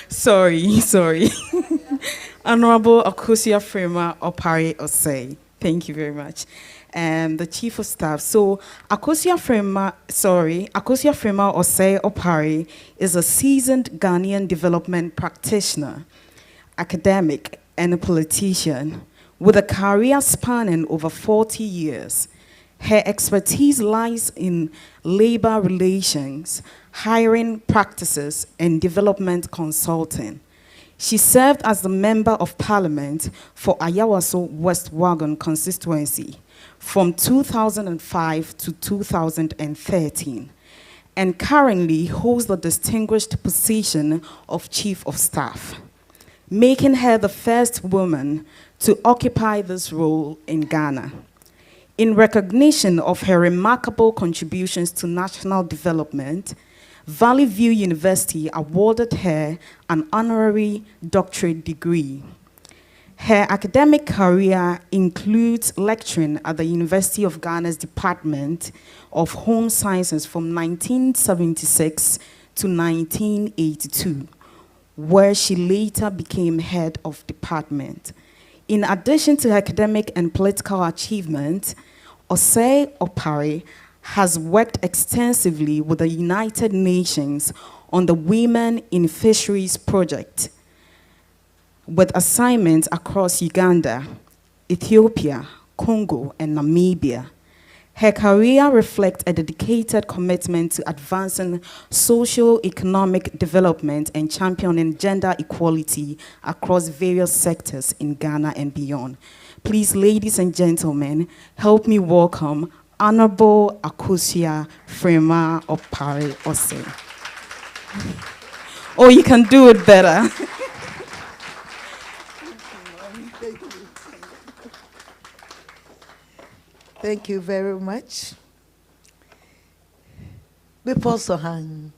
Sorry. Honorable Akosia Frema Opare Osei. Thank you very much. And the Chief of Staff. So Akosia Frema Osei Opare is a seasoned Ghanaian development practitioner, academic, and a politician with a career spanning over 40 years. Her expertise lies in labor relations, hiring practices, and development consulting. She served as the Member of Parliament for Ayawaso West Wagon constituency from 2005 to 2013, and currently holds the distinguished position of Chief of Staff, making her the first woman to occupy this role in Ghana. In recognition of her remarkable contributions to national development, Valley View University awarded her an honorary doctorate degree. Her academic career includes lecturing at the University of Ghana's Department of Home Sciences from 1976 to 1982, where she later became head of department. In addition to academic and political achievement, Osei Opare has worked extensively with the United Nations on the Women in Fisheries project, with assignments across Uganda, Ethiopia, Congo, and Namibia. Her career reflects a dedicated commitment to advancing socio-economic development and championing gender equality across various sectors in Ghana and beyond. Please, ladies and gentlemen, help me welcome Honorable Akosia Frema Opare Osei. Oh, you can do it better. Thank you very much. Before Sohan,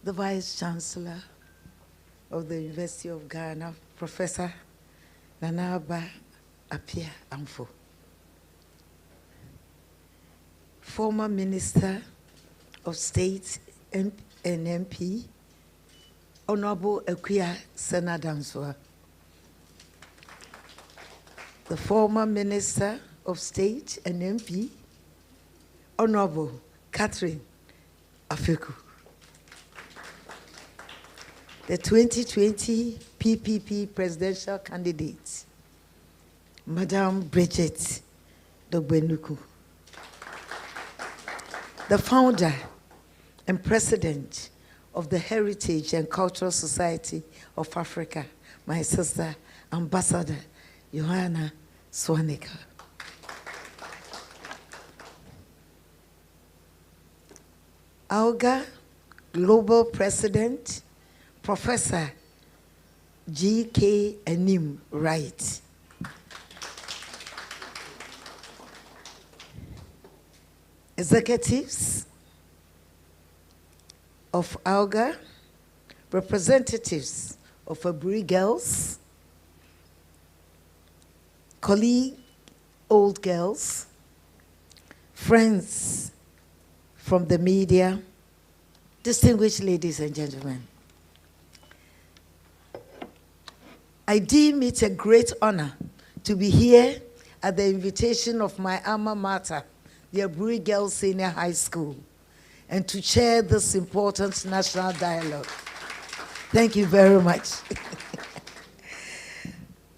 the Vice Chancellor of the University of Ghana, Professor Nanaba Apia Amfo, former Minister of State and MP, Honorable Akuya Senadanswa, the former Minister of State and MP, Honorable Catherine Afeku, the 2020 PPP presidential candidate, Madame Bridget Dogbenuku, the founder and president of the Heritage and Cultural Society of Africa, my sister, Ambassador Johanna Swanika. AOGA Global President, Professor G.K. Anim Wright. Executives of AOGA, representatives of Aburi girls, colleague old girls, friends from the media, distinguished ladies and gentlemen. I deem it a great honor to be here at the invitation of my alma mater, the Aburi Girls Senior High School, and to chair this important national dialogue. Thank you very much.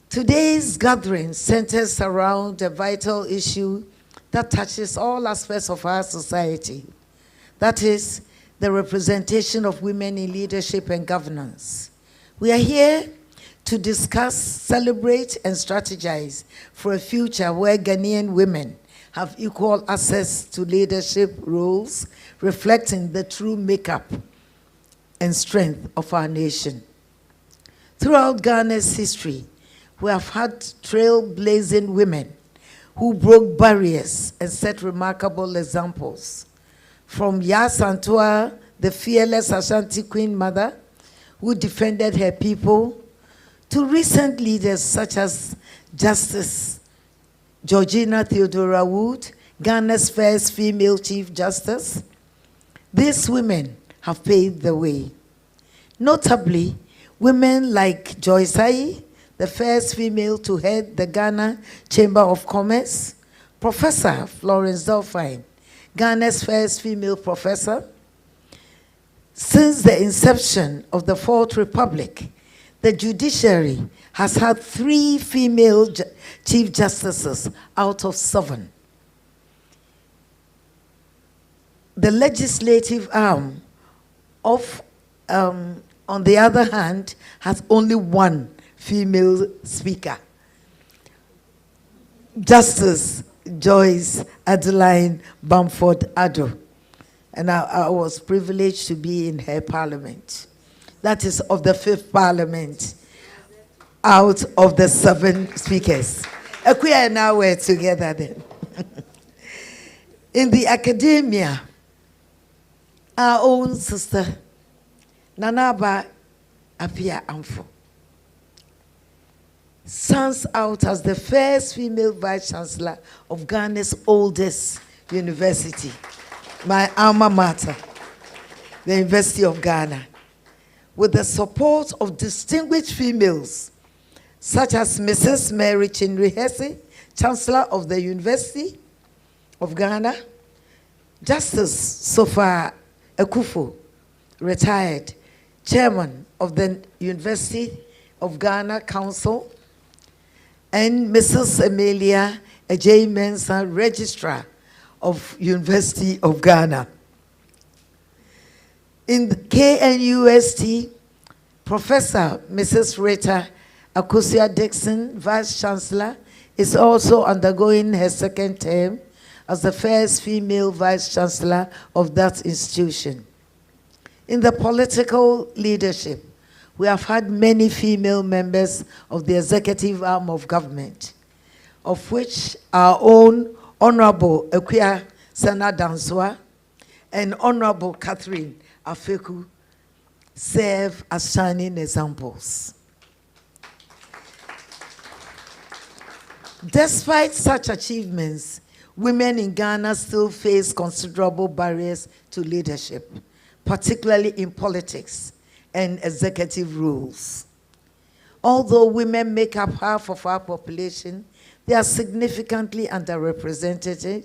Today's gathering centers around a vital issue that touches all aspects of our society. That is, the representation of women in leadership and governance. We are here to discuss, celebrate, and strategize for a future where Ghanaian women have equal access to leadership roles, reflecting the true makeup and strength of our nation. Throughout Ghana's history, we have had trailblazing women who broke barriers and set remarkable examples. From Yasantua, the fearless Ashanti Queen Mother, who defended her people, to recent leaders such as Justice Georgina Theodora Wood, Ghana's first female Chief Justice, These women have paved the way. Notably, women like Joyce Ayi, the first female to head the Ghana Chamber of Commerce, Professor Florence Delphine, Ghana's first female professor. Since the inception of the Fourth Republic, the judiciary has had 3 female chief justices out of 7. The legislative arm of, on the other hand, has only 1 female speaker, Justice Joyce Adeline Bamford Addo. And I was privileged to be in her parliament. That is of the 5th parliament out of the 7 speakers. We and I were together then. In the academia, our own sister, Nanaba Apia Amfo, stands out as the first female vice-chancellor of Ghana's oldest university, my alma mater, the University of Ghana, with the support of distinguished females, such as Mrs. Mary Chinri Hesse, Chancellor of the University of Ghana, Justice Sofa Akufo, retired, Chairman of the University of Ghana Council, and Mrs. Amelia Ajay Mensah, Registrar of University of Ghana. In the KNUST, Professor Mrs. Rita Akosia Dixon, Vice Chancellor, is also undergoing her 2nd term as the first female Vice Chancellor of that institution. In the political leadership, we have had many female members of the executive arm of government, of which our own Honorable Equia Sana Danswa and Honorable Catherine Afeku serve as shining examples. Despite such achievements, women in Ghana still face considerable barriers to leadership, particularly in politics and executive roles. Although women make up half of our population, they are significantly underrepresented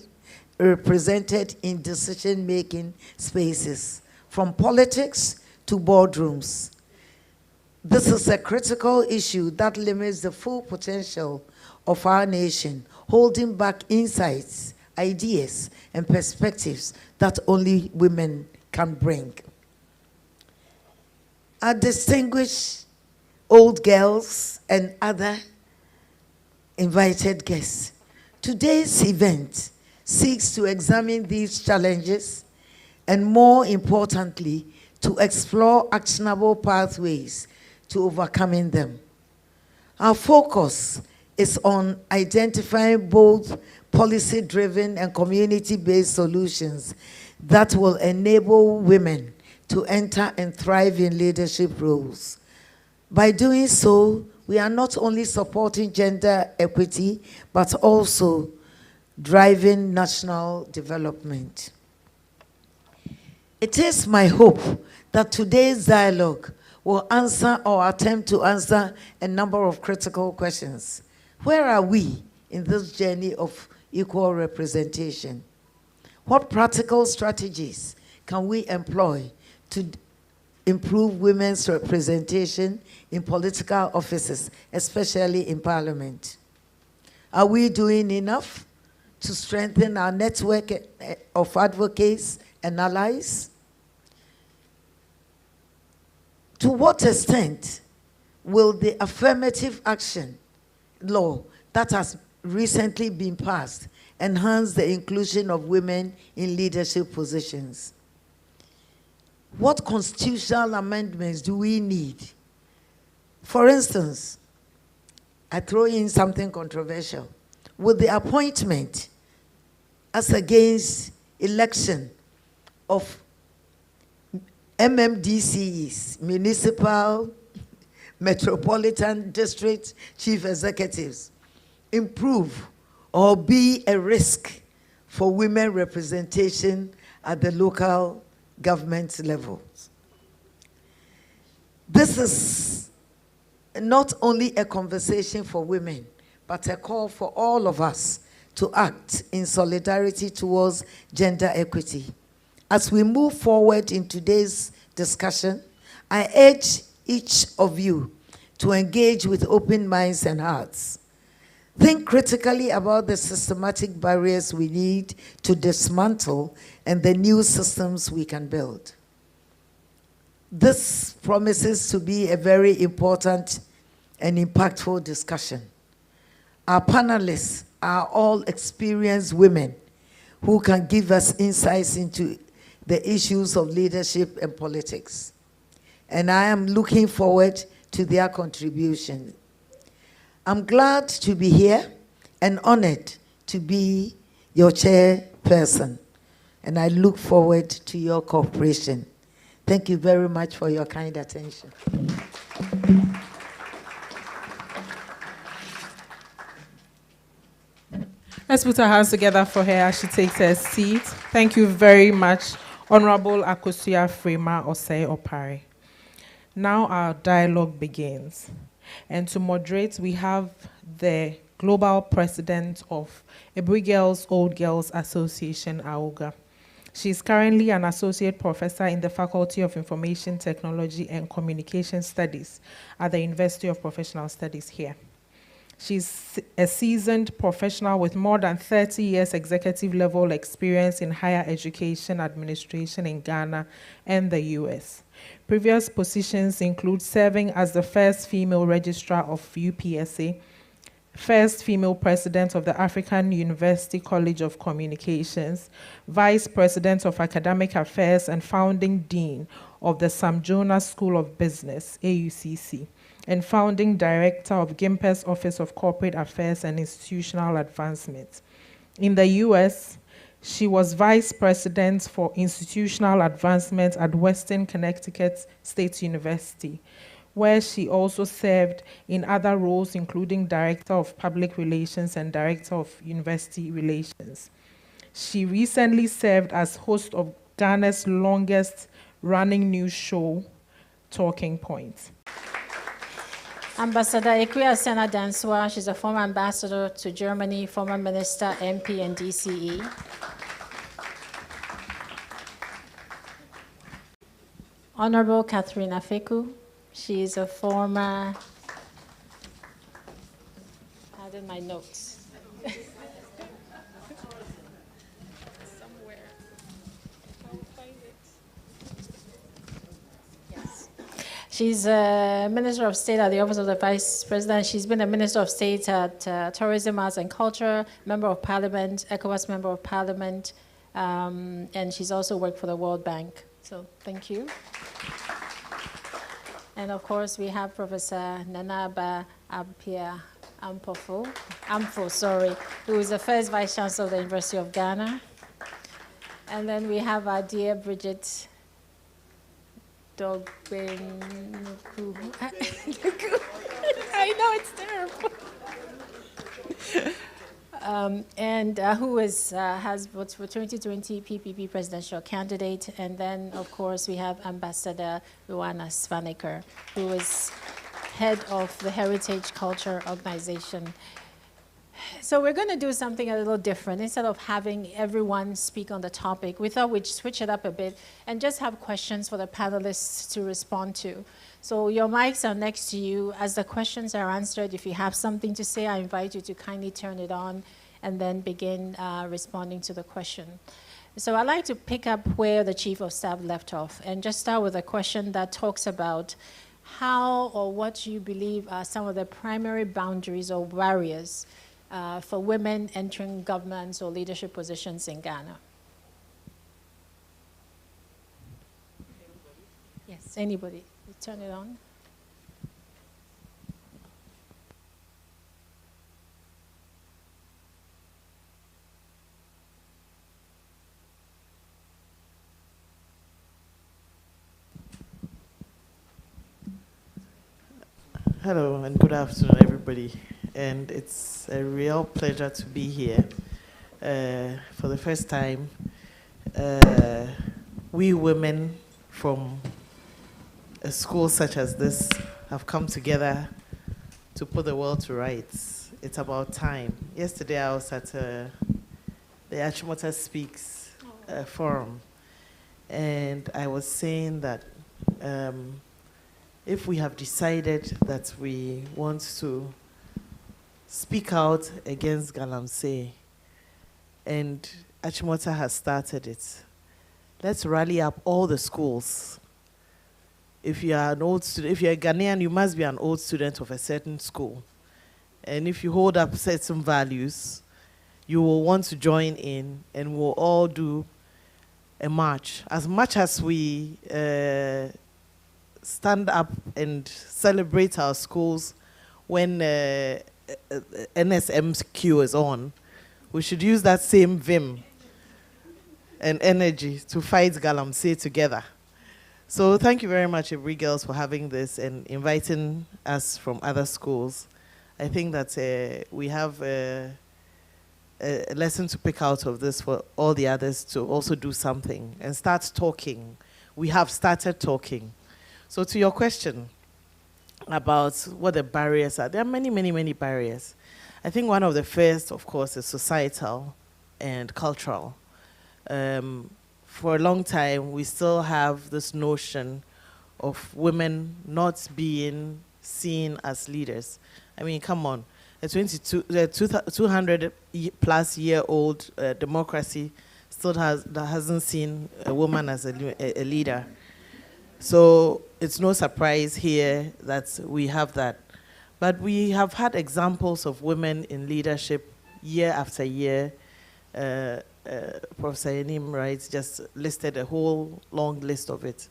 in decision-making spaces, from politics to boardrooms. This is a critical issue that limits the full potential of our nation, holding back insights, ideas, and perspectives that only women can bring. Our distinguished old girls and other invited guests, today's event seeks to examine these challenges and, more importantly, to explore actionable pathways to overcoming them. Our focus is on identifying both policy-driven and community-based solutions that will enable women to enter and thrive in leadership roles. By doing so, we are not only supporting gender equity, but also driving national development. It is my hope that today's dialogue will answer or attempt to answer a number of critical questions. Where are we in this journey of equal representation? What practical strategies can we employ to improve women's representation in political offices, especially in Parliament? Are we doing enough to strengthen our network of advocates and allies? To what extent will the affirmative action law that has recently been passed enhance the inclusion of women in leadership positions? What constitutional amendments do we need? For instance, I throw in something controversial. With the appointment as against election of MMDCEs, municipal, metropolitan district chief executives, improve or be a risk for women representation at the local government levels. This is not only a conversation for women, but a call for all of us to act in solidarity towards gender equity. As we move forward in today's discussion, I urge each of you to engage with open minds and hearts. Think critically about the systematic barriers we need to dismantle and the new systems we can build. This promises to be a very important and impactful discussion. Our panelists are all experienced women who can give us insights into the issues of leadership and politics. And I am looking forward to their contribution. I'm glad to be here and honored to be your chairperson. And I look forward to your cooperation. Thank you very much for your kind attention. Let's put our hands together for her as she takes her seat. Thank you very much, Honorable Akosua Frema Osei Opare. Now our dialogue begins. And to moderate, we have the Global President of Aburi Girls Old Girls Association, AOGA. She is currently an Associate Professor in the Faculty of Information Technology and Communication Studies at the University of Professional Studies here. She's a seasoned professional with more than 30 years executive level experience in higher education administration in Ghana and the US. Previous positions include serving as the first female registrar of UPSA, first female president of the African University College of Communications, vice president of academic affairs and founding dean of the Sam Jonas School of Business, AUCC, and founding director of GIMPE's Office of Corporate Affairs and Institutional Advancement. In the US, she was vice president for institutional advancement at Western Connecticut State University, where she also served in other roles, including director of public relations and director of university relations. She recently served as host of Ghana's longest running news show, Talking Points. Ambassador Ekwia Sena Danswa, she's a former ambassador to Germany, former minister, MP, and DCE. Honorable Catherine Afeku, she is a former, I did my notes. Somewhere. I'll find it. Yes. She's a Minister of State at the Office of the Vice President. She's been a Minister of State at Tourism, Arts and Culture, Member of Parliament, ECOWAS Member of Parliament, and she's also worked for the World Bank. So thank you. And of course, we have Professor Nanaba Apia Amfo, who is the first Vice Chancellor of the University of Ghana. And then we have our dear Bridget Dogbenuku. I know it's terrible. Who has votes for 2020 PPP presidential candidate. And then, of course, we have Ambassador Luana Svaneker, who is head of the Heritage Culture Organization. So we're going to do something a little different. Instead of having everyone speak on the topic, we thought we'd switch it up a bit and just have questions for the panelists to respond to. So your mics are next to you. As the questions are answered, if you have something to say, I invite you to kindly turn it on and then begin responding to the question. So I'd like to pick up where the Chief of Staff left off and just start with a question that talks about how or what you believe are some of the primary boundaries or barriers for women entering governments or leadership positions in Ghana. Yes, anybody. Turn it on. Hello and good afternoon, everybody. And it's a real pleasure to be here for the first time we women from a school such as this have come together to put the world to rights. It's about time. Yesterday I was at the Achimota Speaks forum, and I was saying that if we have decided that we want to speak out against Galamsey, and Achimota has started it, let's rally up all the schools. If you are an old student, if you're a Ghanaian, you must be an old student of a certain school. And if you hold up certain values, you will want to join in, and we'll all do a march. As much as we stand up and celebrate our schools when NSMQ is on, we should use that same vim and energy to fight Galamsey together. So thank you very much, Aburi Girls, for having this and inviting us from other schools. I think that we have a lesson to pick out of this for all the others to also do something and start talking. We have started talking. So to your question about what the barriers are, there are many, many, many barriers. I think one of the first, of course, is societal and cultural. For a long time, we still have this notion of women not being seen as leaders. I mean, come on, a 200 plus year old democracy still hasn't seen a woman as a leader. So it's no surprise here that we have that. But we have had examples of women in leadership year after year. Professor Yanim, right, just listed a whole long list of it.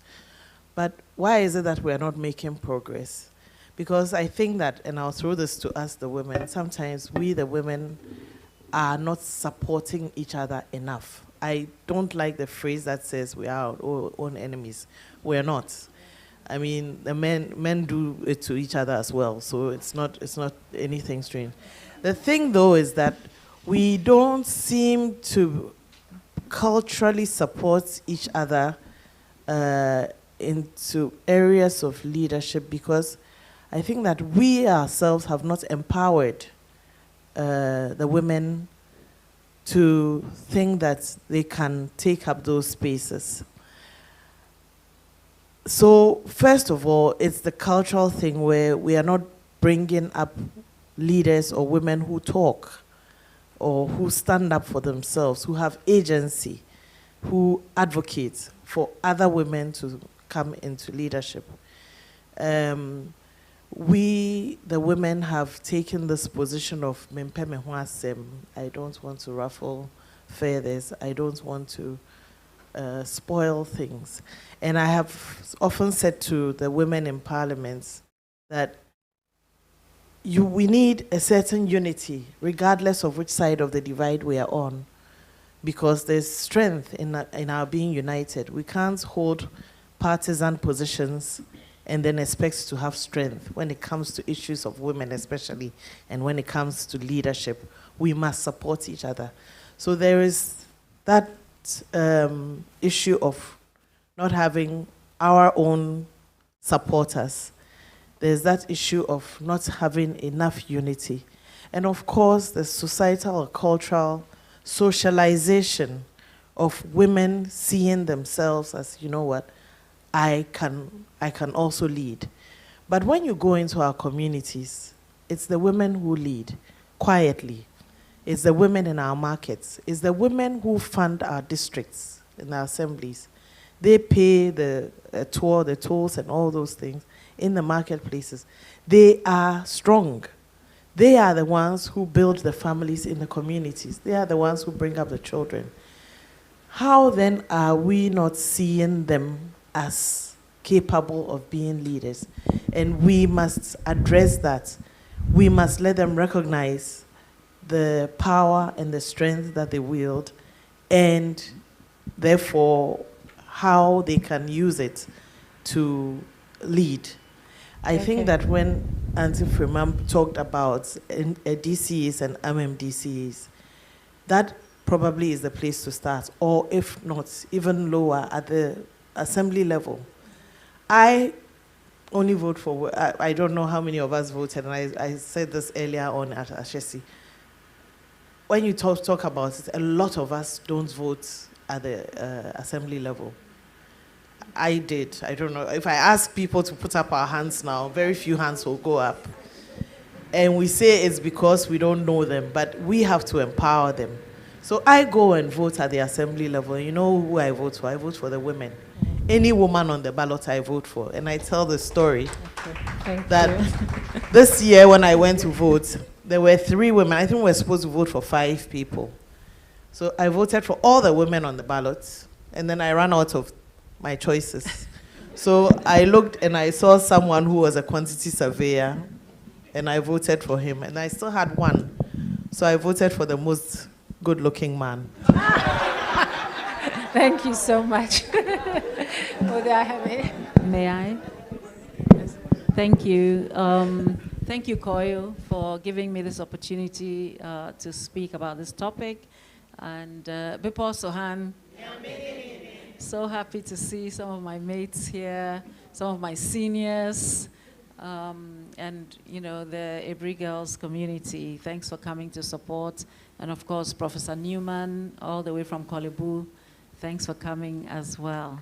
But why is it that we are not making progress? Because I think that, and I'll throw this to us, the women, sometimes we, the women, are not supporting each other enough. I don't like the phrase that says we are our own enemies. We're not. I mean, the men do it to each other as well, so it's not anything strange. The thing, though, is that we don't seem to culturally support each other into areas of leadership, because I think that we ourselves have not empowered the women to think that they can take up those spaces. So first of all, it's the cultural thing where we are not bringing up leaders or women who talk or who stand up for themselves, who have agency, who advocate for other women to come into leadership. We, the women, have taken this position of Mempeme Huasem. I don't want to ruffle feathers. I don't want to spoil things. And I have often said to the women in parliament that we need a certain unity, regardless of which side of the divide we are on, because there's strength in our being united. We can't hold partisan positions and then expect to have strength when it comes to issues of women especially, and when it comes to leadership. We must support each other. So there is that issue of not having our own supporters. There's that issue of not having enough unity. And of course, the societal or cultural socialization of women seeing themselves as, you know what, I can also lead. But when you go into our communities, it's the women who lead quietly. It's the women in our markets. It's the women who fund our districts in our assemblies. They pay the tolls and all those things in the marketplaces. They are strong. They are the ones who build the families in the communities. They are the ones who bring up the children. How then are we not seeing them as capable of being leaders? And we must address that. We must let them recognize the power and the strength that they wield, and therefore how they can use it to lead. I think that when Auntie Freeman talked about DCs and MMDCs, that probably is the place to start, or if not, even lower at the assembly level. I only vote for, I don't know how many of us voted, and I said this earlier on at Ashesi. When you talk about it, a lot of us don't vote at the assembly level. I did. I don't know. If I ask people to put up our hands now, very few hands will go up. And we say it's because we don't know them, but we have to empower them. So I go and vote at the assembly level. You know who I vote for? I vote for the women. Any woman on the ballot I vote for. And I tell the story that this year when I went to vote, there were 3 women. I think we were supposed to vote for 5 people. So I voted for all the women on the ballot, and then I ran out of my choices. So I looked and I saw someone who was a quantity surveyor, and I voted for him. And I still had one. So I voted for the most good-looking man. Thank you so much. May I? Yes. Thank you. Thank you, Koyo, for giving me this opportunity to speak about this topic. And Bipo Sohan, so happy to see some of my mates here, some of my seniors, and you know, the Aburi girls community. Thanks for coming to support. And of course, Professor Newman, all the way from Kolebu, thanks for coming as well.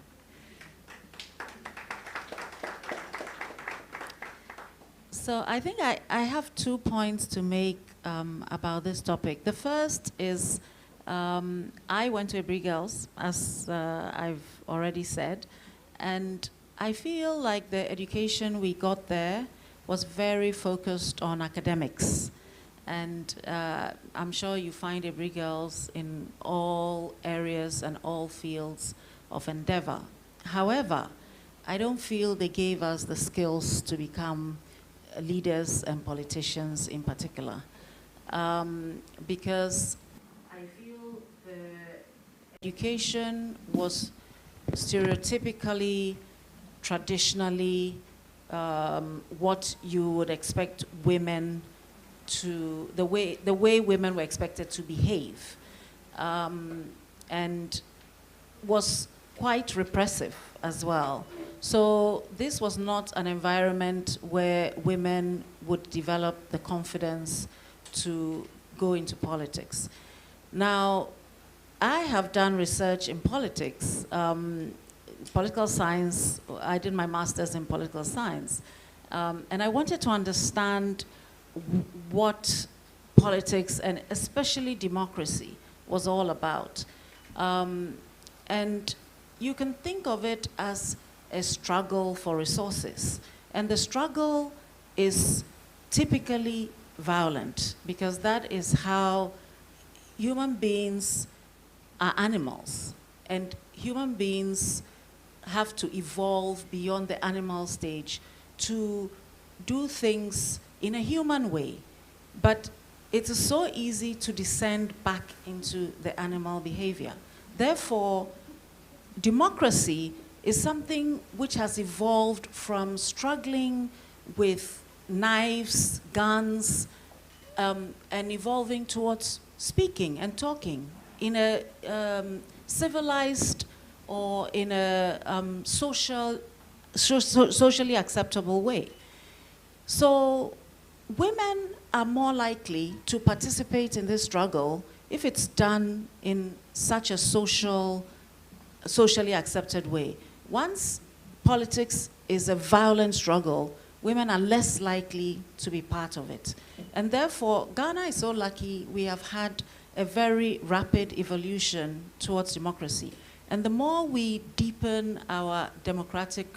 So I think I have 2 points to make about this topic. The first is I went to Aburi Girls, as I've already said, and I feel like the education we got there was very focused on academics. And I'm sure you find Aburi Girls in all areas and all fields of endeavor. However, I don't feel they gave us the skills to become leaders and politicians in particular. Because I feel the education was stereotypically, traditionally, what you would expect women to, the way women were expected to behave, and was quite repressive as well. So this was not an environment where women would develop the confidence to go into politics. Now, I have done research in politics, political science. I did my master's in political science. And I wanted to understand what politics, and especially democracy, was all about. And you can think of it as a struggle for resources. And the struggle is typically violent, because that is how human beings are animals. And human beings have to evolve beyond the animal stage to do things in a human way. But it is so easy to descend back into the animal behavior. Therefore, democracy is something which has evolved from struggling with knives, guns, and evolving towards speaking and talking in a civilized or in a socially acceptable way. So women are more likely to participate in this struggle if it's done in such a socially accepted way. Once politics is a violent struggle, women are less likely to be part of it. And therefore, Ghana is so lucky we have had a very rapid evolution towards democracy. And the more we deepen our democratic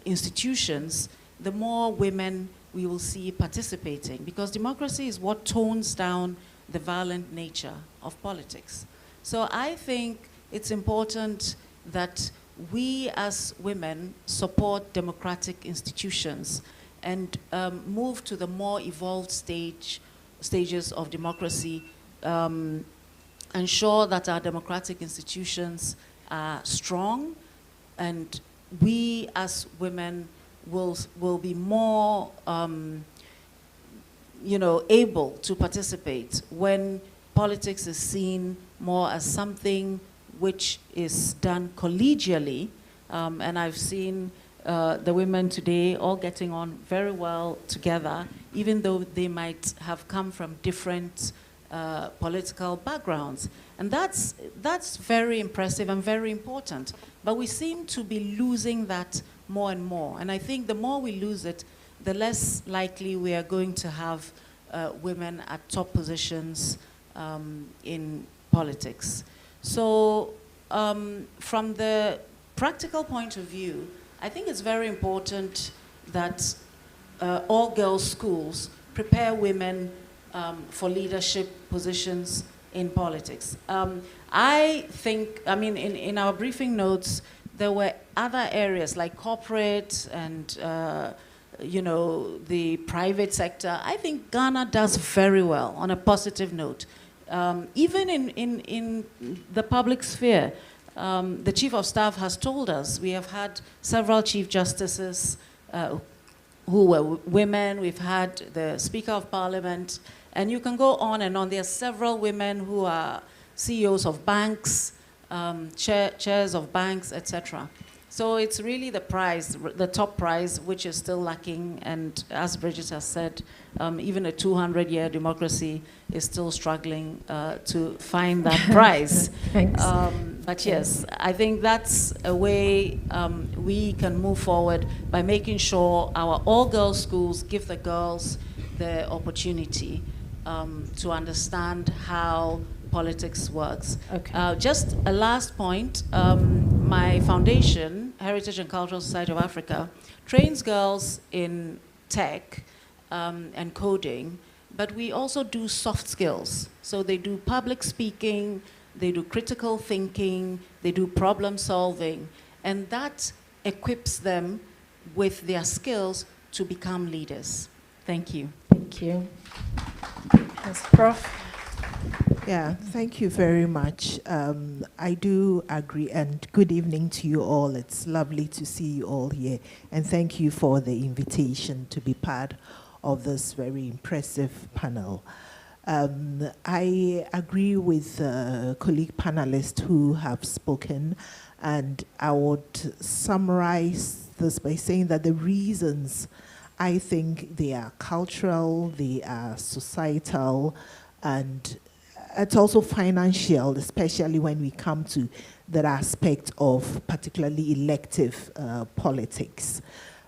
institutions, the more women we will see participating, because democracy is what tones down the violent nature of politics. So I think it's important that we as women support democratic institutions and move to the more evolved stages of democracy, ensure that our democratic institutions are strong, and we as women will be more able to participate when politics is seen more as something which is done collegially. And I've seen the women today all getting on very well together, even though they might have come from different political backgrounds. And that's very impressive and very important. But we seem to be losing that more and more. And I think the more we lose it, the less likely we are going to have women at top positions in politics. So from the practical point of view, I think it's very important that all girls' schools prepare women for leadership positions in politics. I think, I mean, in our briefing notes, there were other areas like corporate and you know, the private sector. I think Ghana does very well on a positive note. Even in the public sphere, the Chief of Staff has told us we have had several Chief Justices who were women. We've had the Speaker of Parliament, and you can go on and on. There are several women who are CEOs of banks, chairs of banks, etc. So it's really the prize, the top prize, which is still lacking. And as Bridget has said, even a 200-year democracy is still struggling to find that prize. Thanks. But yes, I think that's a way we can move forward by making sure our all-girls schools give the girls the opportunity to understand how politics works. Okay. Just a last point, my foundation, Heritage and Cultural Society of Africa, trains girls in tech and coding, but we also do soft skills. So they do public speaking, they do critical thinking, they do problem solving, and that equips them with their skills to become leaders. Thank you. Thank you. Yes, Prof. Yeah, thank you very much. I do agree, and good evening to you all. It's lovely to see you all here, and thank you for the invitation to be part of this very impressive panel. I agree with colleague panelists who have spoken, and I would summarize this by saying that the reasons, I think they are cultural, they are societal, and it's also financial, especially when we come to that aspect of particularly elective politics.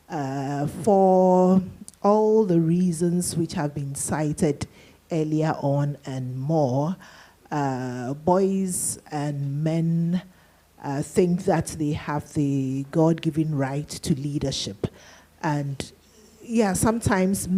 For all the reasons which have been cited earlier on and more, boys and men think that they have the God-given right to leadership. And yeah, sometimes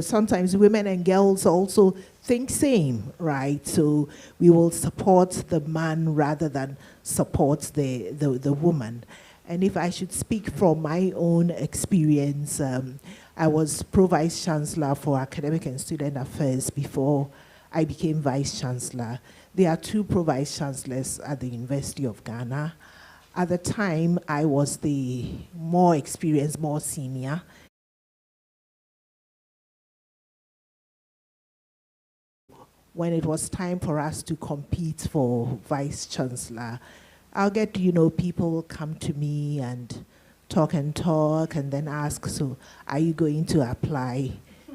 sometimes women and girls also think same, right? So we will support the man rather than support the woman. And if I should speak from my own experience, I was Pro-Vice Chancellor for Academic and Student Affairs before I became Vice Chancellor. There are two Pro-Vice Chancellors at the University of Ghana. At the time, I was the more experienced, more senior. When it was time for us to compete for Vice Chancellor, I'll get, people come to me and talk and then ask, so are you going to apply?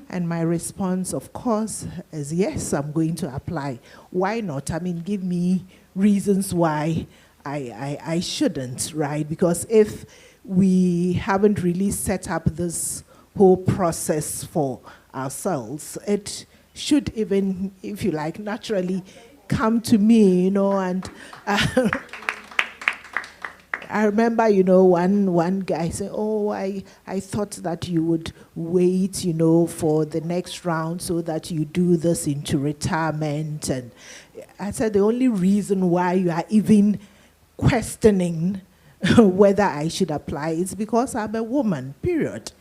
And my response, of course, is yes, I'm going to apply. Why not? I mean, give me reasons why I shouldn't, right? Because if we haven't really set up this whole process for ourselves, it should even, if you like, naturally come to me, and I remember, one guy said, oh, I thought that you would wait, for the next round so that you do this into retirement. And I said, the only reason why you are even questioning whether I should apply is because I'm a woman, period.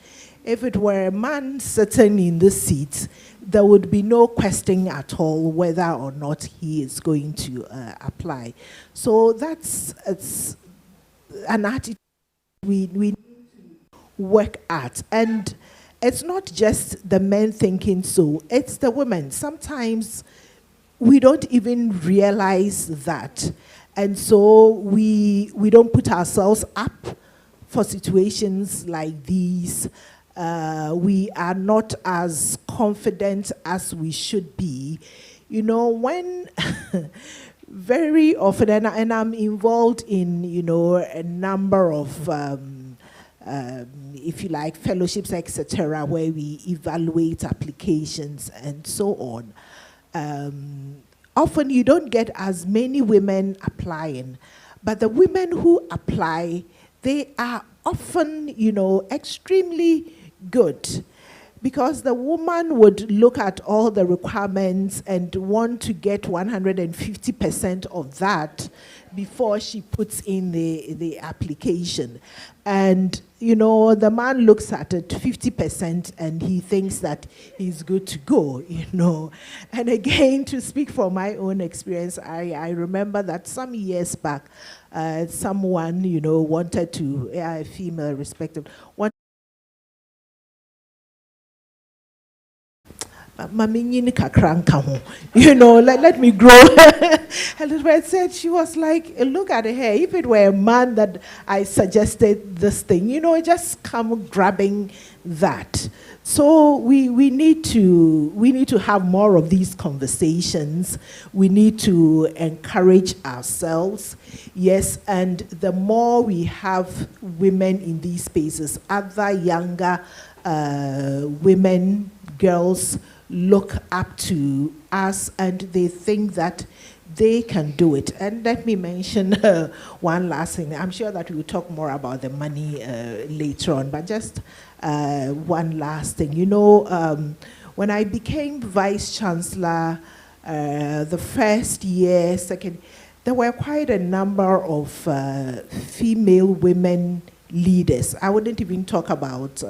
If it were a man sitting in the seat, there would be no question at all whether or not he is going to apply. So it's an attitude we need to work at. And it's not just the men thinking so, it's the women. Sometimes we don't even realize that. And so we don't put ourselves up for situations like these. We are not as confident as we should be. You know, when very often, and I'm involved in, you know, a number of, if you like, fellowships, etc., where we evaluate applications and so on. Often you don't get as many women applying, but the women who apply, they are often, you know, extremely good, because the woman would look at all the requirements and want to get 150% of that before she puts in the application. And, you know, the man looks at it 50% and he thinks that he's good to go, you know. And again, to speak from my own experience, I remember that some years back, someone, you know, wanted to, a female respective, you know, let me grow. And it said, she was like, look at her. If it were a man that I suggested this thing, you know, just come grabbing that. So we need to have more of these conversations. We need to encourage ourselves. Yes, and the more we have women in these spaces, other younger women, girls, look up to us and they think that they can do it. And let me mention one last thing. I'm sure that we'll talk more about the money later on, but just one last thing. You know, when I became Vice Chancellor, the first year, second, there were quite a number of female women leaders. I wouldn't even talk about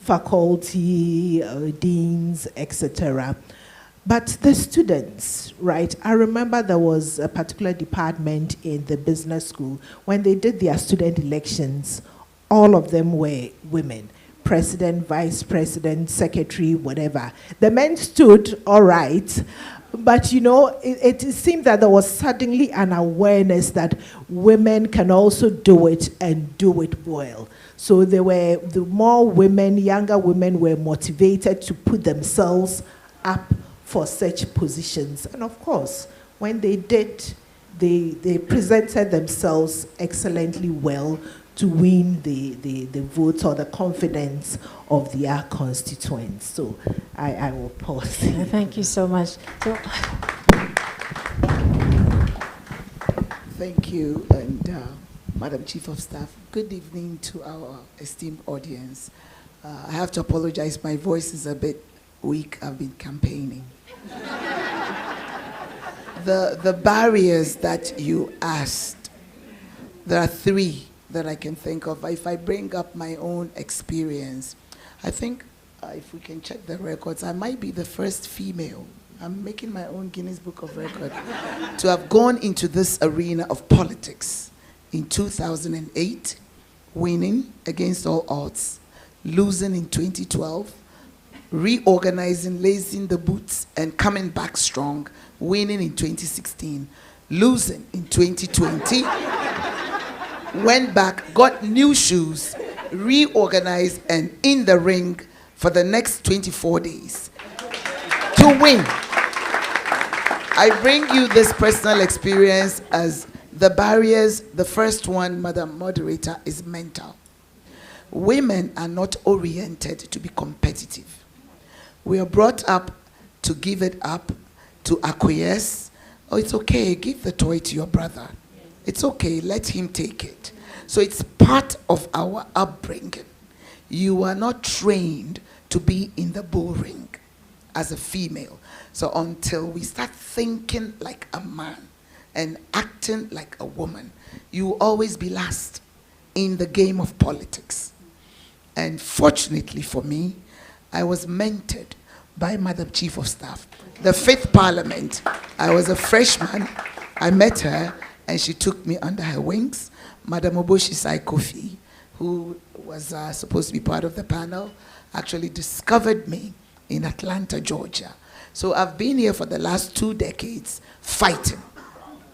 faculty, deans, etc. But the students, right? I remember there was a particular department in the business school. When they did their student elections, all of them were women. President, vice president, secretary, whatever. The men stood all right, but you know, it seemed that there was suddenly an awareness that women can also do it and do it well. So the more women, younger women were motivated to put themselves up for such positions. And of course, when they did, they presented themselves excellently well to win the votes or the confidence of their constituents. So I will pause. Thank you so much. So thank you, and Madam Chief of Staff, good evening to our esteemed audience. I have to apologize, my voice is a bit weak. I've been campaigning. The barriers that you asked, there are three that I can think of. If I bring up my own experience, I think if we can check the records, I might be the first female, I'm making my own Guinness Book of Record, to have gone into this arena of politics in 2008, winning against all odds, losing in 2012, reorganizing, lacing the boots, and coming back strong, winning in 2016, losing in 2020, went back, got new shoes, reorganized, and in the ring for the next 24 days to win. I bring you this personal experience as the barriers. The first one, Madam Moderator, is mental. Women are not oriented to be competitive. We are brought up to give it up, to acquiesce. Oh, it's okay, give the toy to your brother. It's okay, let him take it. So it's part of our upbringing. You are not trained to be in the bull ring as a female. So until we start thinking like a man and acting like a woman, you will always be last in the game of politics. And fortunately for me, I was mentored by Madam Chief of Staff. The 5th Parliament, I was a freshman. I met her and she took me under her wings. Madam Oboshisai Kofi, who was supposed to be part of the panel, actually discovered me in Atlanta, Georgia. So I've been here for the last 2 decades fighting.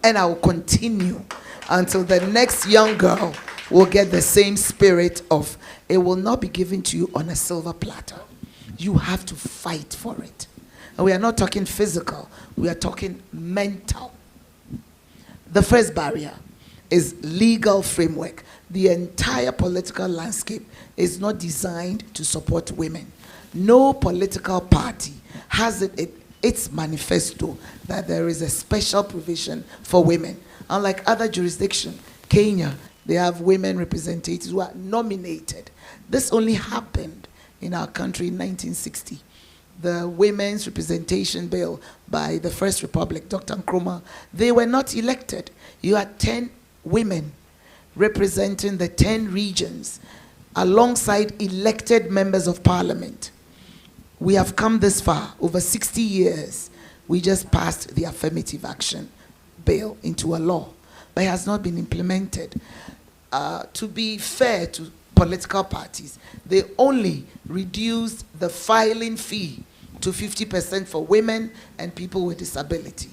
And I will continue until the next young girl will get the same spirit of, it will not be given to you on a silver platter. You have to fight for it. And we are not talking physical, we are talking mental. The first barrier is legal framework. The entire political landscape is not designed to support women. No political party has its manifesto that there is a special provision for women. Unlike other jurisdictions, Kenya, they have women representatives who are nominated. This only happened in our country in 1960. The Women's Representation Bill by the First Republic, Dr. Nkrumah, they were not elected. You had 10 women representing the 10 regions alongside elected members of parliament. We have come this far, over 60 years. We just passed the affirmative action bill into a law, but it has not been implemented. To be fair to political parties, they only reduced the filing fee to 50% for women and people with disability.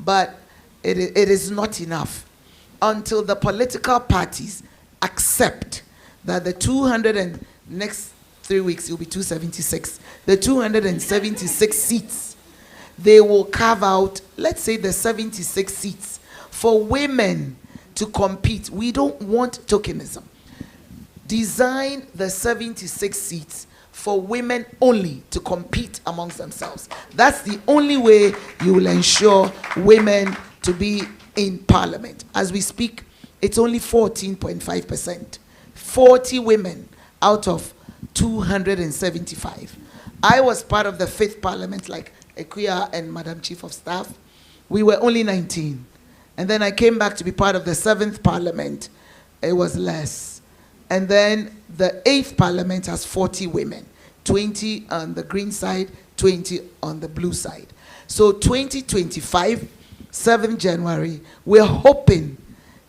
But it is not enough until the political parties accept that the 200 and next 3 weeks it will be 276, the 276 seats, they will carve out, let's say, the 76 seats for women to compete. We don't want tokenism. Design the 76 seats for women only to compete amongst themselves. That's the only way you will ensure women to be in parliament. As we speak, it's only 14.5%. 40 women out of 275. I was part of the 5th parliament, like Ekuya and Madam Chief of Staff. We were only 19. And then I came back to be part of the 7th parliament. It was less. And then the 8th parliament has 40 women, 20 on the green side, 20 on the blue side. So 2025, 7th January, we're hoping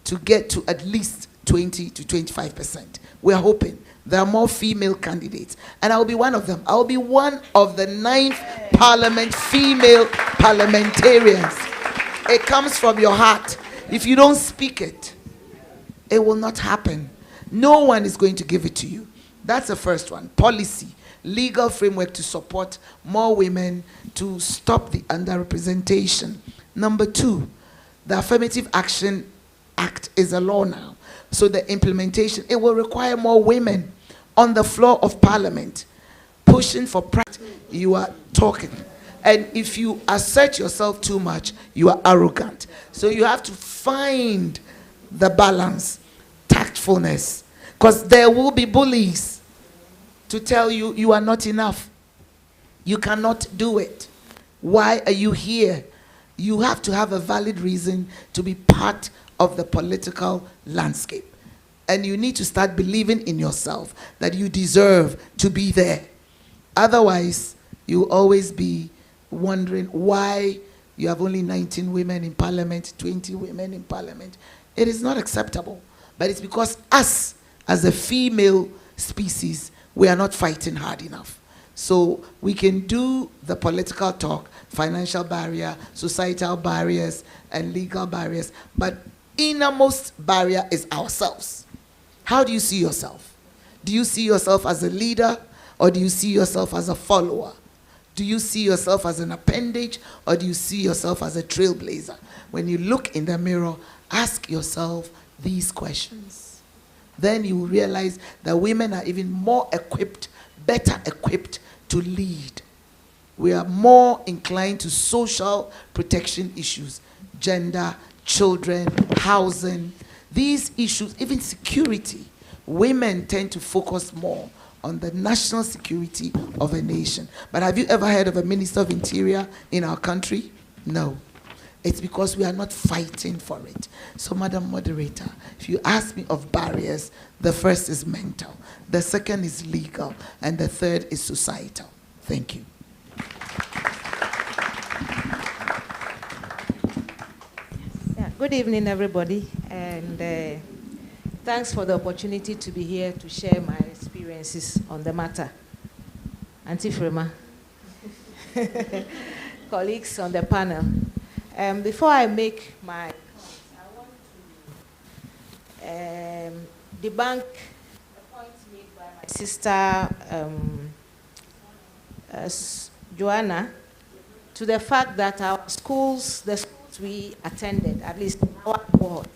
to get to at least 20 to 25%. We're hoping. There are more female candidates. And I'll be one of them. I'll be one of the 9th parliament female parliamentarians. It comes from your heart. If you don't speak it, it will not happen. No one is going to give it to you. That's the first one. Policy, legal framework to support more women, to stop the underrepresentation. Number 2, the Affirmative Action Act is a law now. So the implementation, it will require more women on the floor of parliament, pushing for practice. You are talking. And if you assert yourself too much, you are arrogant. So you have to find the balance, tactfulness, because there will be bullies to tell you you are not enough. You cannot do it. Why are you here? You have to have a valid reason to be part of the political landscape. And you need to start believing in yourself that you deserve to be there. Otherwise, you'll always be wondering why you have only 19 women in parliament, 20 women in parliament. It is not acceptable. But it's because us, as a female species, we are not fighting hard enough. So we can do the political talk, financial barrier, societal barriers, and legal barriers, but innermost barrier is ourselves. How do you see yourself? Do you see yourself as a leader, or do you see yourself as a follower? Do you see yourself as an appendage, or do you see yourself as a trailblazer? When you look in the mirror, ask yourself these questions. Then you will realize that women are even more equipped, better equipped to lead. We are more inclined to social protection issues, gender, children, housing, these issues, even security. Women tend to focus more on the national security of a nation. But have you ever heard of a Minister of Interior in our country? No. It's because we are not fighting for it. So, Madam Moderator, if you ask me of barriers, the first is mental, the second is legal, and the third is societal. Thank you. Yeah, good evening, everybody, and thanks for the opportunity to be here to share my experiences on the matter. Auntie Frema. colleagues on the panel. Before I make my, I want to debunk the point made by my sister Joanna, to the fact that our schools, the schools we attended, at least our cohort,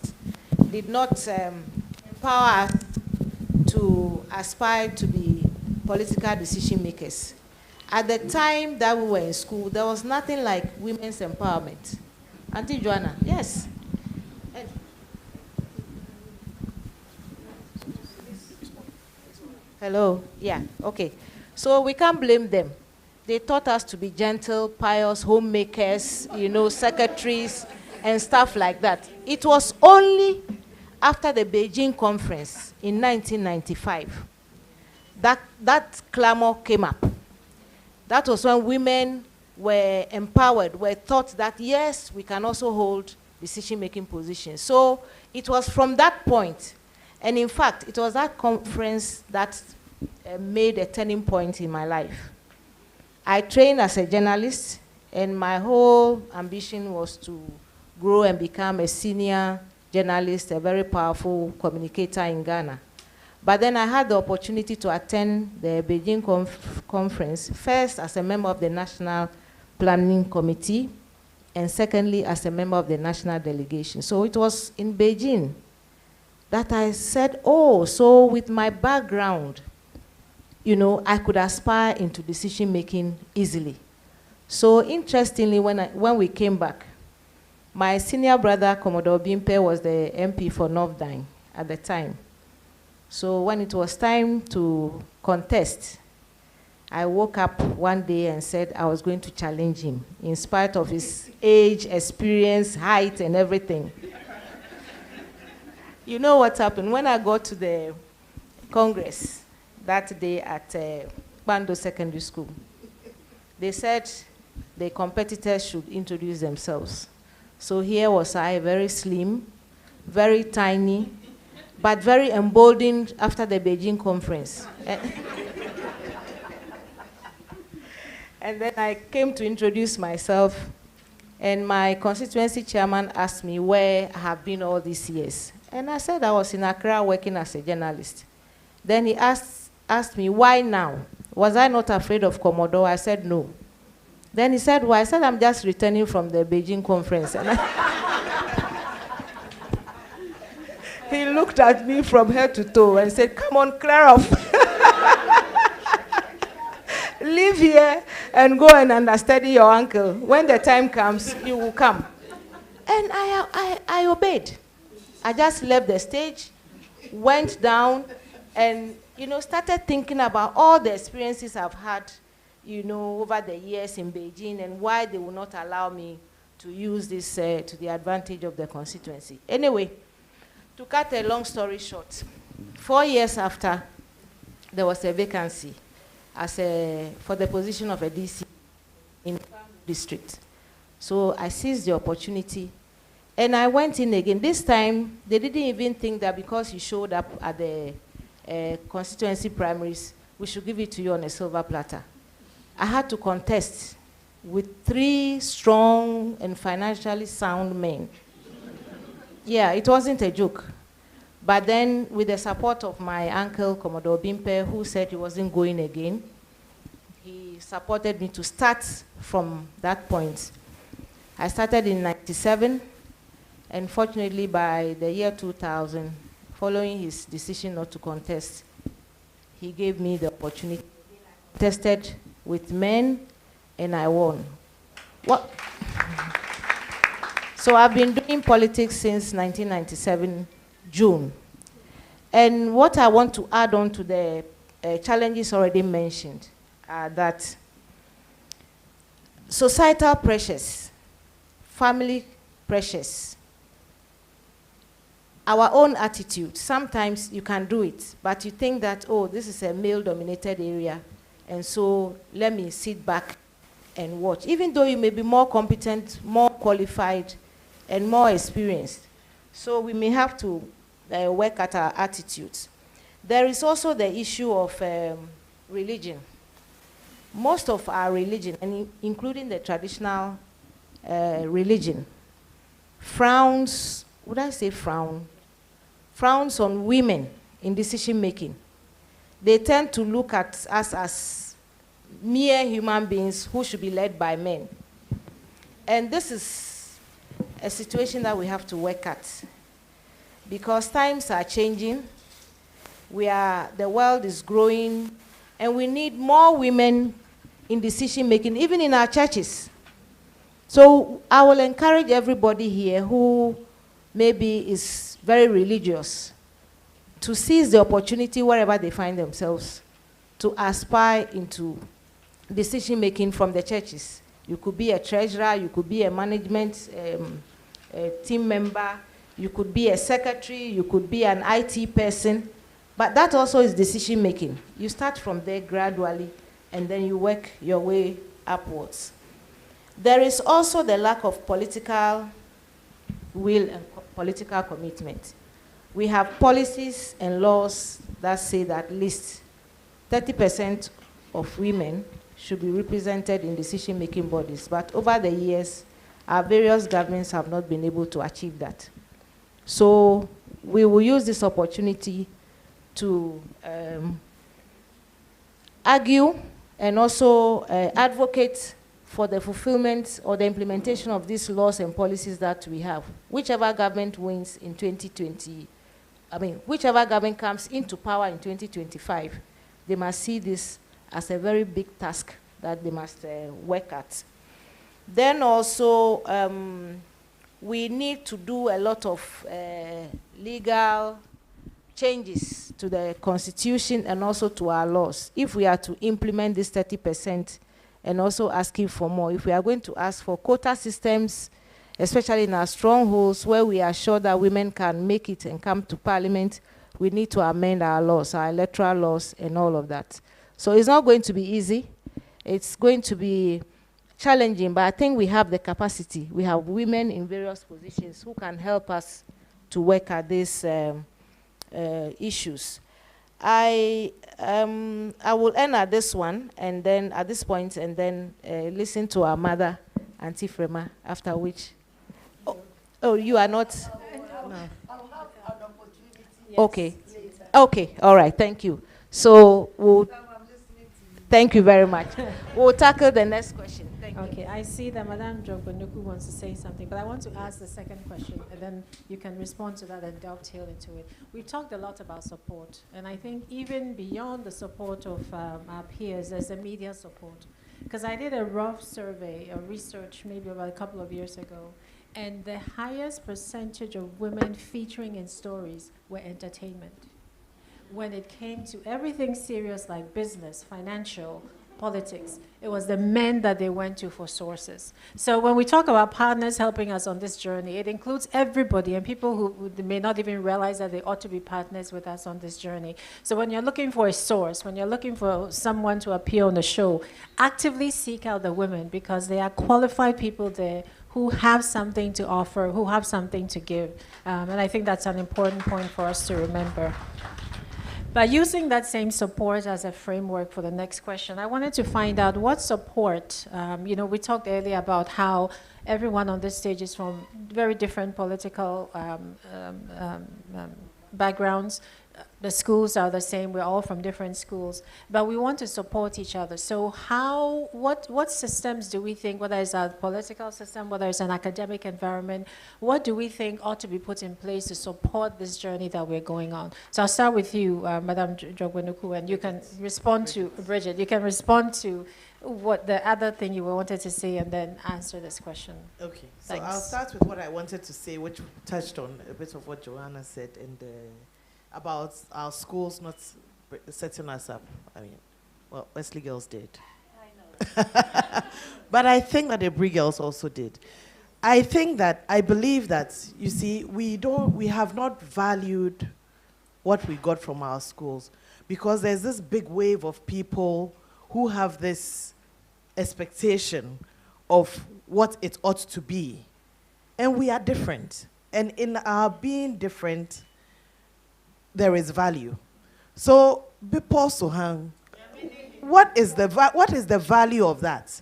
did not empower us to aspire to be political decision makers. At the time that we were in school, there was nothing like women's empowerment. Auntie Joanna, yes. Hello, yeah, okay. So we can't blame them. They taught us to be gentle, pious, homemakers, you know, secretaries, and stuff like that. It was only after the Beijing conference in 1995 that clamor came up. That was when women were empowered, were taught that, yes, we can also hold decision-making positions. So it was from that point, and in fact, it was that conference that made a turning point in my life. I trained as a journalist, and my whole ambition was to grow and become a senior journalist, a very powerful communicator in Ghana. But then I had the opportunity to attend the Beijing conference, first as a member of the National Planning Committee, and secondly as a member of the national delegation. So it was in Beijing that I said, oh, so with my background, you know, I could aspire into decision-making easily. So interestingly, when we came back, my senior brother, Commodore Bimpe, was the MP for North Dine at the time. So when it was time to contest, I woke up one day and said I was going to challenge him, in spite of his age, experience, height, and everything. You know what happened? When I got to the Congress that day at Bando Secondary School, they said the competitors should introduce themselves. So here was I, very slim, very tiny, but very emboldened after the Beijing conference. And then I came to introduce myself, and my constituency chairman asked me where I have been all these years. And I said I was in Accra working as a journalist. Then he asked me, why now? Was I not afraid of Commodore? I said no. Then he said, why? I said, I'm just returning from the Beijing conference. And he looked at me from head to toe and said, come on, clear off. Live here and go and understudy your uncle. When the time comes, you will come. And I obeyed. I just left the stage, went down, and, you know, started thinking about all the experiences I've had, you know, over the years in Beijing, and why they will not allow me to use this to the advantage of the constituency. Anyway, to cut a long story short, 4 years after, there was a vacancy for the position of a DC in the district. So I seized the opportunity, and I went in again. This time, they didn't even think that because you showed up at the constituency primaries, we should give it to you on a silver platter. I had to contest with 3 strong and financially sound men. Yeah, it wasn't a joke. But then, with the support of my uncle, Commodore Bimpe, who said he wasn't going again, he supported me to start from that point. I started in '97, and fortunately, by the year 2000, following his decision not to contest, he gave me the opportunity. I contested with men, and I won. What? So I've been doing politics since 1997, June. And what I want to add on to the challenges already mentioned are that societal pressures, family pressures, our own attitude. Sometimes you can do it, but you think that, oh, this is a male-dominated area, and so let me sit back and watch. Even though you may be more competent, more qualified, and more experienced. So we may have to work at our attitudes. There is also the issue of religion. most of our religion, and including the traditional religion, frowns, would I say frown? Frowns on women in decision making. They tend to look at us as mere human beings who should be led by men. And this is a situation that we have to work at, because times are changing, the world is growing, and we need more women in decision making, even in our churches. So I will encourage everybody here who maybe is very religious to seize the opportunity wherever they find themselves to aspire into decision making from the churches. You could be a treasurer, you could be a management a team member, you could be a secretary, you could be an IT person, but that also is decision making. You start from there gradually, and then you work your way upwards. There is also the lack of political will and political commitment. We have policies and laws that say that at least 30% of women should be represented in decision-making bodies, but over the years, our various governments have not been able to achieve that. So we will use this opportunity to argue and also advocate for the fulfillment or the implementation of these laws and policies that we have. Whichever government wins in 2020, whichever government comes into power in 2025, they must see this as a very big task that they must work at. Then also, we need to do a lot of legal changes to the Constitution and also to our laws if we are to implement this 30% and also asking for more. If we are going to ask for quota systems, especially in our strongholds where we are sure that women can make it and come to Parliament, we need to amend our laws, our electoral laws and all of that. So it's not going to be easy. It's going to be challenging, but I think we have the capacity. We have women in various positions who can help us to work at these issues. I will end at this one, and then at this point, and then listen to our mother, Auntie Frema, after which. Oh, you are not? No. I'll have an opportunity. Yes, okay. Later. Okay, all right, thank you. So we'll, thank you very much. We'll tackle the next question. Thank you. Okay, I see that Madame Jogbonuku wants to say something, but I want to ask the second question, and then you can respond to that and dovetail into it. We've talked a lot about support, and I think even beyond the support of our peers, there's the media support. Because I did a rough survey, a research maybe about a couple of years ago, and the highest percentage of women featuring in stories were entertainment. When it came to everything serious like business, financial, politics, it was the men that they went to for sources. So when we talk about partners helping us on this journey, it includes everybody and people who may not even realize that they ought to be partners with us on this journey. So when you're looking for a source, when you're looking for someone to appear on the show, actively seek out the women, because they are qualified people there who have something to offer, who have something to give. And I think that's an important point for us to remember. But using that same support as a framework for the next question, I wanted to find out what support, we talked earlier about how everyone on this stage is from very different political backgrounds. The schools are the same, we're all from different schools, but we want to support each other. So what systems do we think, whether it's a political system, whether it's an academic environment, what do we think ought to be put in place to support this journey that we're going on? So I'll start with you, Madame Jogbonuku, and you can respond to, Bridget, you can respond to what the other thing you wanted to say and then answer this question. Okay, so Thanks. I'll start with what I wanted to say, which touched on a bit of what Joanna said about our schools not setting us up. Well, Wesley Girls did. I know. But I think that the Aburi Girls also did. I believe that, you see, we have not valued what we got from our schools, because there's this big wave of people who have this expectation of what it ought to be. And we are different. And in our being different, there is value. So, be so hang. what is the value of that?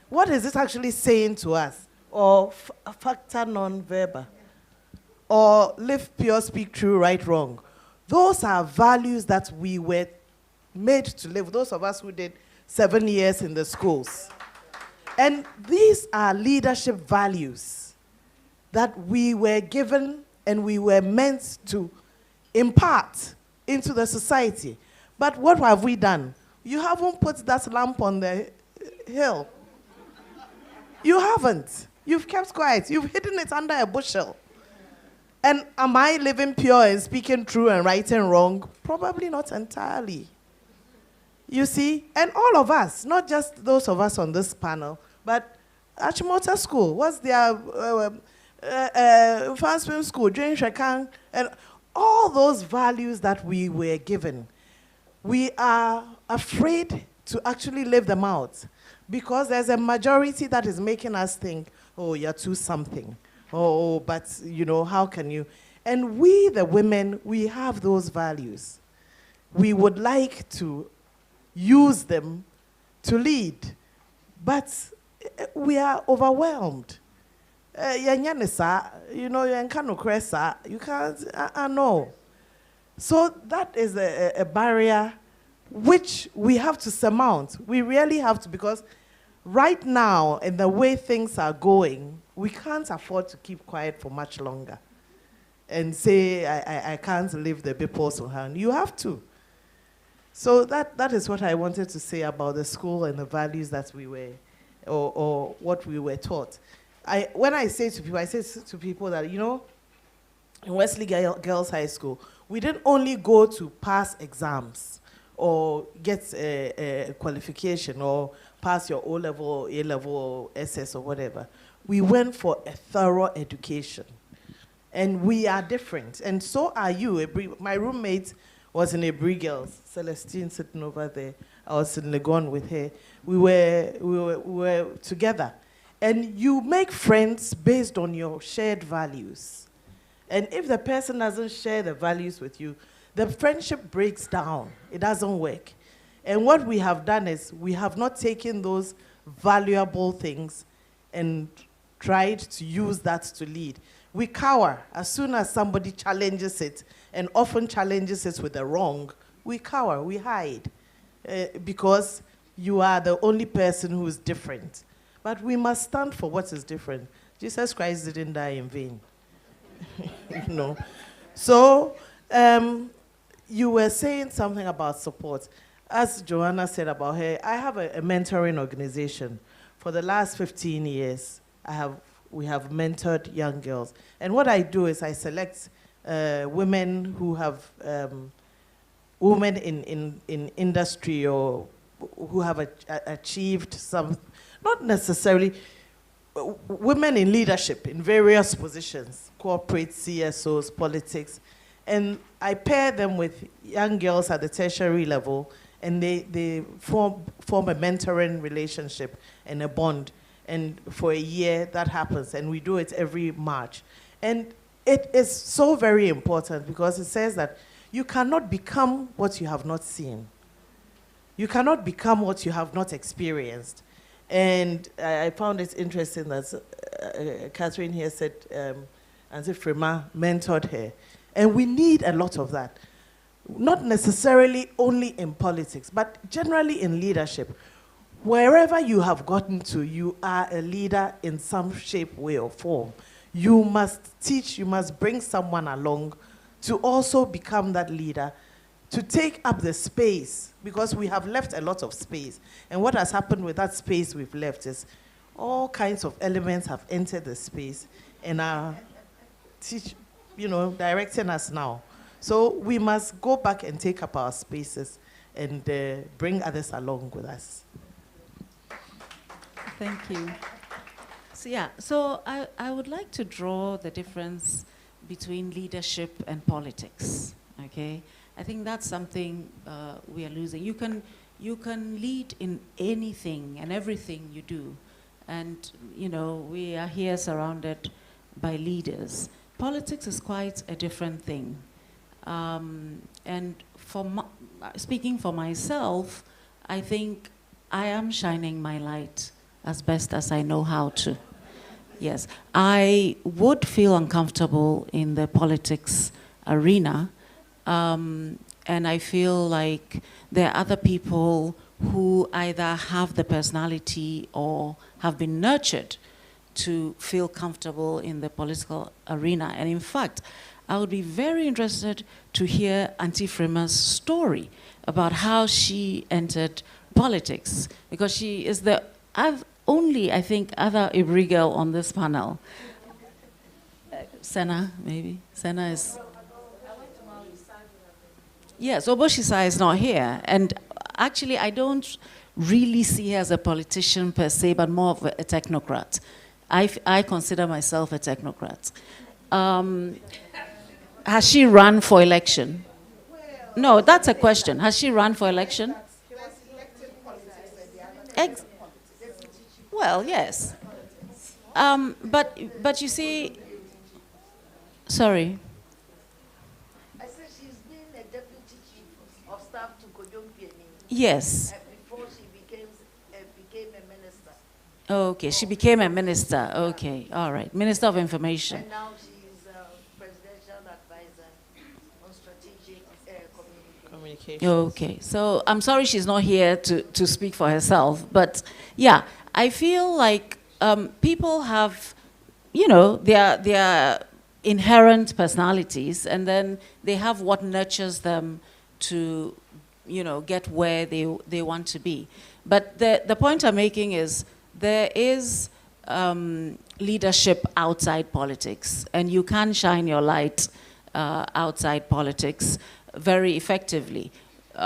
What is it actually saying to us? Or factor non-verbal? Or live pure, speak true, right, wrong? Those are values that we were made to live, those of us who did 7 years in the schools. And these are leadership values that we were given and we were meant to impart into the society. But what have we done? You haven't put that lamp on the hill. You haven't. You've kept quiet. You've hidden it under a bushel. And am I living pure and speaking true and right and wrong? Probably not entirely. You see? And all of us, not just those of us on this panel, but Achimota School, what's their fast swim school, Jane Shekang, and all those values that we were given, we are afraid to actually live them out because there's a majority that is making us think, oh, you're too something. Oh, but, you know, how can you? And we, the women, we have those values. We would like to use them to lead, but we are overwhelmed. You know, you can't, no. So that is a barrier which we have to surmount. We really have to, because right now, in the way things are going, we can't afford to keep quiet for much longer and say, I can't leave the people's hand. You have to. So that is what I wanted to say about the school and the values that we were, or what we were taught. When I say to people that, you know, in Wesley Girls High School, we didn't only go to pass exams or get a qualification or pass your O-level, A-level, SS or whatever. We went for a thorough education. And we are different. And so are you. My roommate was in Aburi Girls, Celestine sitting over there. I was in Legon with her. We were together. And you make friends based on your shared values. And if the person doesn't share the values with you, the friendship breaks down. It doesn't work. And what we have done is we have not taken those valuable things and tried to use that to lead. We cower as soon as somebody challenges it, and often challenges it with the wrong. We cower, we hide, because you are the only person who is different. But we must stand for what is different. Jesus Christ didn't die in vain. You know. So, you were saying something about support. As Joanna said about her, I have a mentoring organization. For the last 15 years, we have mentored young girls. And what I do is I select women who have, women in industry or who have achieved some, not necessarily, women in leadership in various positions, corporate, CSOs, politics. And I pair them with young girls at the tertiary level, and they form a mentoring relationship and a bond. And for a year, that happens, and we do it every March. And it is so very important because it says that you cannot become what you have not seen. You cannot become what you have not experienced. And I found it interesting that Catherine here said, Auntie Frema mentored her. And we need a lot of that. Not necessarily only in politics, but generally in leadership. Wherever you have gotten to, you are a leader in some shape, way, or form. You must teach, you must bring someone along to also become that leader, to take up the space, because we have left a lot of space. And what has happened with that space we've left is all kinds of elements have entered the space and are directing us now. So we must go back and take up our spaces and bring others along with us. Thank you. So I would like to draw the difference between leadership and politics, okay? I think that's something we are losing. You can lead in anything and everything you do. And, we are here surrounded by leaders. Politics is quite a different thing. And speaking for myself, I think I am shining my light as best as I know how to. Yes, I would feel uncomfortable in the politics arena, and I feel like there are other people who either have the personality or have been nurtured to feel comfortable in the political arena. And in fact, I would be very interested to hear Auntie Frema's story about how she entered politics, because she is the only, I think, other Aburi girl on this panel. Senna, maybe? Senna is... Yes, Oboshisa is not here. And actually, I don't really see her as a politician per se, but more of a technocrat. I consider myself a technocrat. Has she run for election? No, that's a question. Has she run for election? Well, yes. But you see, sorry. I said she's been a deputy chief of staff to Kojong Pieni. Yes. Before she became a minister. Okay, she became a minister. Okay, all right. Minister of Information. And now she's presidential advisor on strategic communication. Okay, so I'm sorry she's not here to speak for herself, but yeah, I feel like people have, you know, their inherent personalities, and then they have what nurtures them to, you know, get where they want to be. But the point I'm making is there is leadership outside politics, and you can shine your light outside politics very effectively.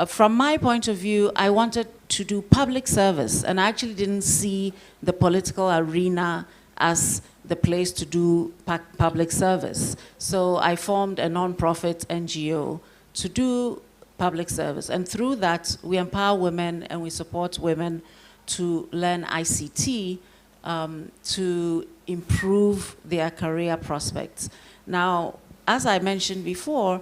From my point of view, I wanted to do public service, and I actually didn't see the political arena as the place to do public service. So I formed a non-profit NGO to do public service, and through that, we empower women and we support women to learn ICT to improve their career prospects. Now, as I mentioned before,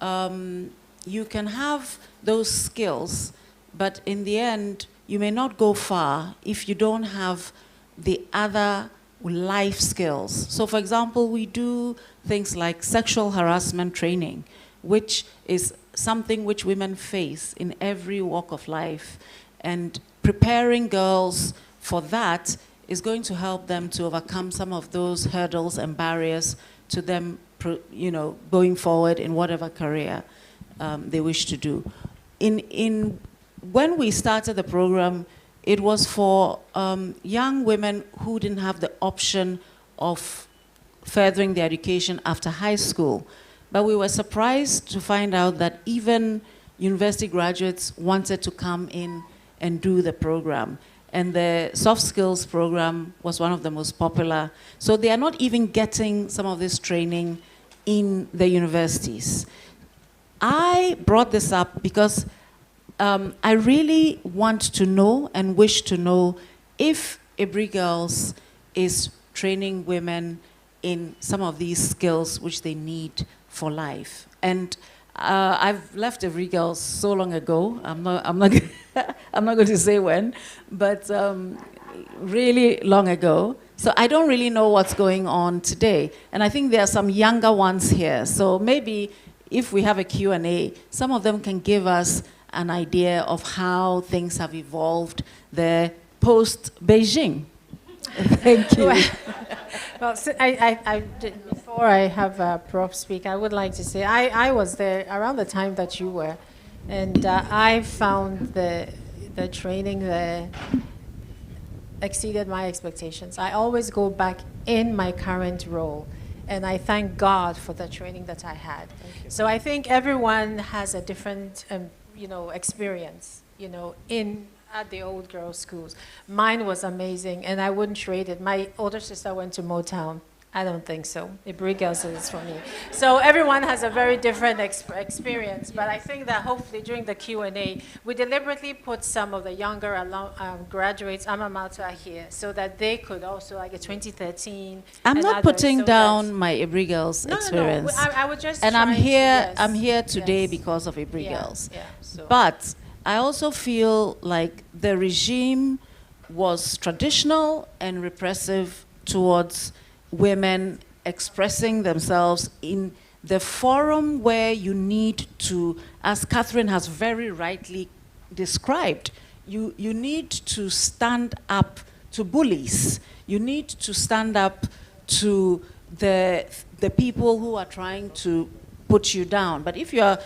you can have those skills, but in the end, you may not go far if you don't have the other life skills. So for example, we do things like sexual harassment training, which is something which women face in every walk of life. And preparing girls for that is going to help them to overcome some of those hurdles and barriers to them, you know, going forward in whatever career they wish to do. When we started the program, it was for young women who didn't have the option of furthering their education after high school. But we were surprised to find out that even university graduates wanted to come in and do the program. And the soft skills program was one of the most popular. So they are not even getting some of this training in the universities. I brought this up because I really want to know and wish to know if Aburi Girls is training women in some of these skills which they need for life. And I've left Aburi Girls so long ago. I'm not going to say when, but really long ago. So I don't really know what's going on today. And I think there are some younger ones here. So maybe if we have a Q&A, some of them can give us an idea of how things have evolved there post-Beijing. Thank you. Well, before I have Prof speak, I would like to say I was there around the time that you were, and I found the training there exceeded my expectations. I always go back in my current role, and I thank God for the training that I had. So I think everyone has a different, experience, at the old girls' schools. Mine was amazing, and I wouldn't trade it. My older sister went to Motown. I don't think so. Aburi Girls is for me. So everyone has a very different experience, but I think that hopefully during the Q&A, we deliberately put some of the younger graduates, alma mater here, so that they could also, like a 2013. I'm not putting down my Aburi Girls experience. No. I would just. And I'm here today because of Aburi Girls. Yeah. So. But I also feel like the regime was traditional and repressive towards women expressing themselves in the forum where you need to, as Catherine has very rightly described, you need to stand up to bullies. You need to stand up to the people who are trying to put you down. But if you are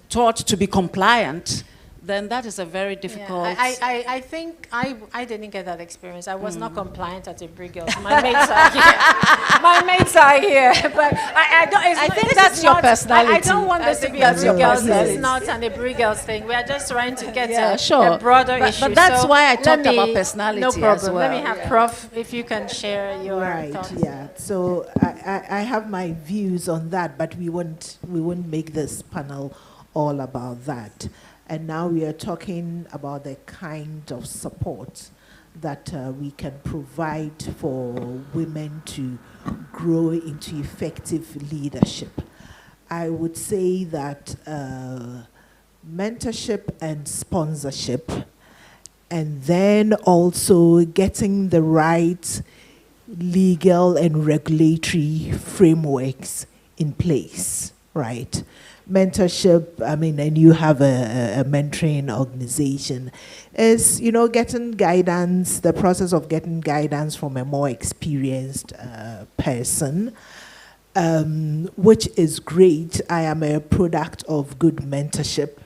taught to be compliant, then that is a very difficult... Yeah, I think I didn't get that experience. I was not compliant at Aburi Girls. My mates are here. My mates are here. But I think that's your personality. I don't want this to be a Aburi Girls. This is not an Aburi Girls thing. We are just trying to get a broader issue. But that's why I talked about personality. No problem. As well. Let me have Prof, if you can share your thoughts. Yeah. So I have my views on that, but we won't make this panel all about that. And now we are talking about the kind of support that we can provide for women to grow into effective leadership. I would say that mentorship and sponsorship, and then also getting the right legal and regulatory frameworks in place, right? Mentorship, and you have a mentoring organization, is, getting guidance, the process of getting guidance from a more experienced person, which is great. I am a product of good mentorship,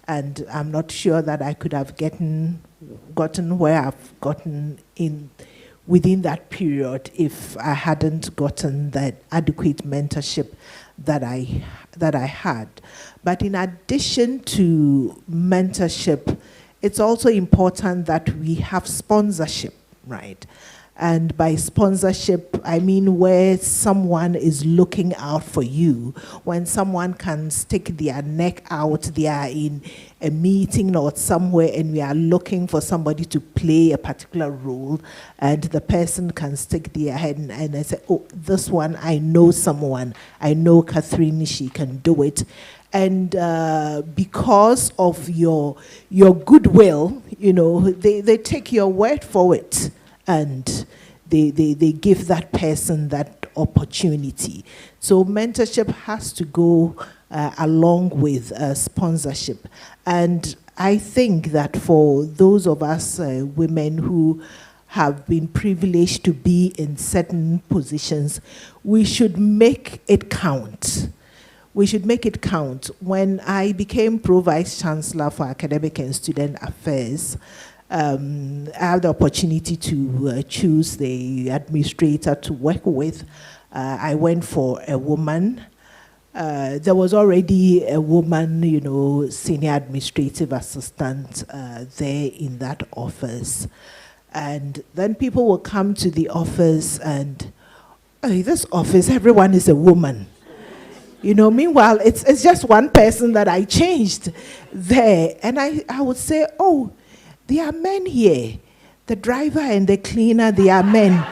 and I'm not sure that I could have gotten where I've gotten within that period if I hadn't gotten that adequate mentorship that I had. But in addition to mentorship, it's also important that we have sponsorship, right? And by sponsorship, I mean where someone is looking out for you, when someone can stick their neck out, they are in a meeting or somewhere and we are looking for somebody to play a particular role, and the person can stick their head and I say, oh, this one, I know someone, I know Catherine, she can do it. And because of your goodwill, they take your word for it. And they give that person that opportunity. So mentorship has to go along with sponsorship. And I think that for those of us women who have been privileged to be in certain positions, we should make it count. We should make it count. When I became Pro-Vice Chancellor for Academic and Student Affairs, I had the opportunity to choose the administrator to work with. I went for a woman. There was already a woman, senior administrative assistant there in that office. And then people will come to the office and, hey, this office, everyone is a woman. Meanwhile, it's just one person that I changed there. And I would say, oh, there are men here. The driver and the cleaner, they are men.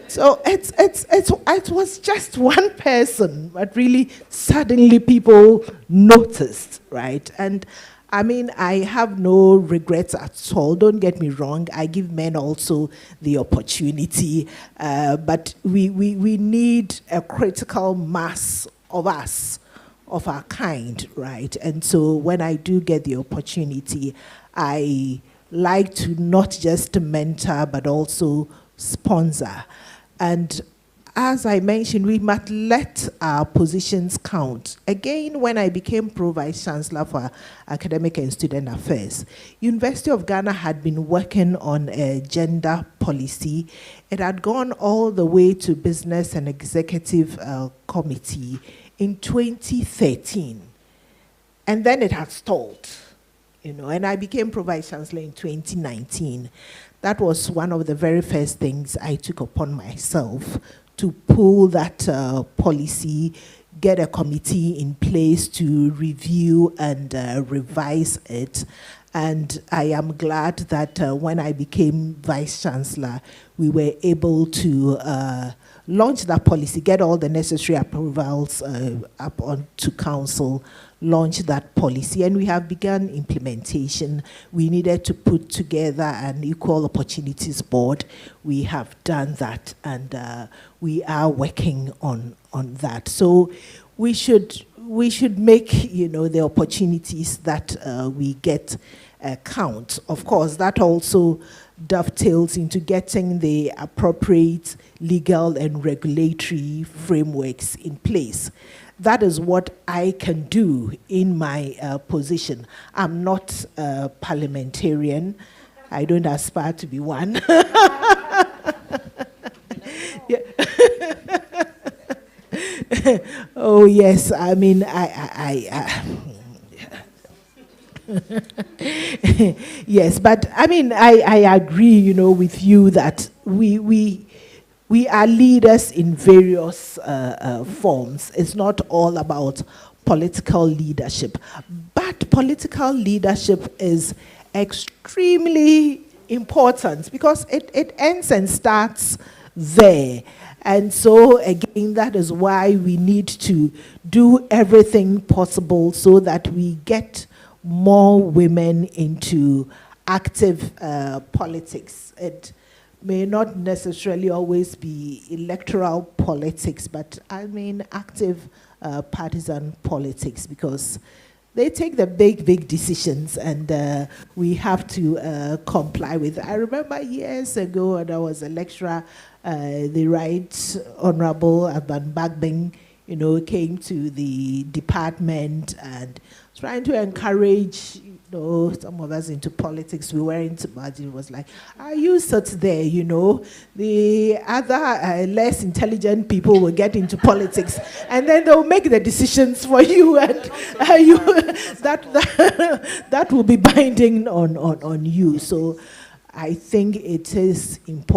So it was just one person, but really suddenly people noticed, right? And I have no regrets at all. Don't get me wrong. I give men also the opportunity, but we need a critical mass of us, of our kind, right? And so when I do get the opportunity, I like to not just mentor, but also sponsor. And as I mentioned, we must let our positions count. Again, when I became Pro-Vice Chancellor for Academic and Student Affairs, University of Ghana had been working on a gender policy. It had gone all the way to Business and Executive Committee in 2013. And then it had stalled, and I became Pro-Vice Chancellor in 2019. That was one of the very first things I took upon myself, to pull that policy, get a committee in place to review and revise it. And I am glad that when I became Vice Chancellor, we were able to launch that policy, get all the necessary approvals up onto council, launch that policy, and we have begun implementation. We needed to put together an equal opportunities board. We have done that, and we are working on that. So we should make, the opportunities that we get count. Of course, that also dovetails into getting the appropriate legal and regulatory frameworks in place. That is what I can do in my position. I'm not a parliamentarian. I don't aspire to be one. Yeah. Oh yes, I mean yes, but I mean I agree, with you that we are leaders in various forms. It's not all about political leadership, but political leadership is extremely important because it ends and starts there. And so, again, that is why we need to do everything possible so that we get more women into active politics. It may not necessarily always be electoral politics, but I mean active partisan politics, because they take the big decisions, and we have to comply with. I remember years ago when I was a lecturer, the Right Honorable Aban Bagbing, came to the department and trying to encourage, some of us into politics. We weren't, but it was like, you sit there, the other less intelligent people will get into politics, and then they'll make the decisions for you, and that will be binding on you. So I think it is important.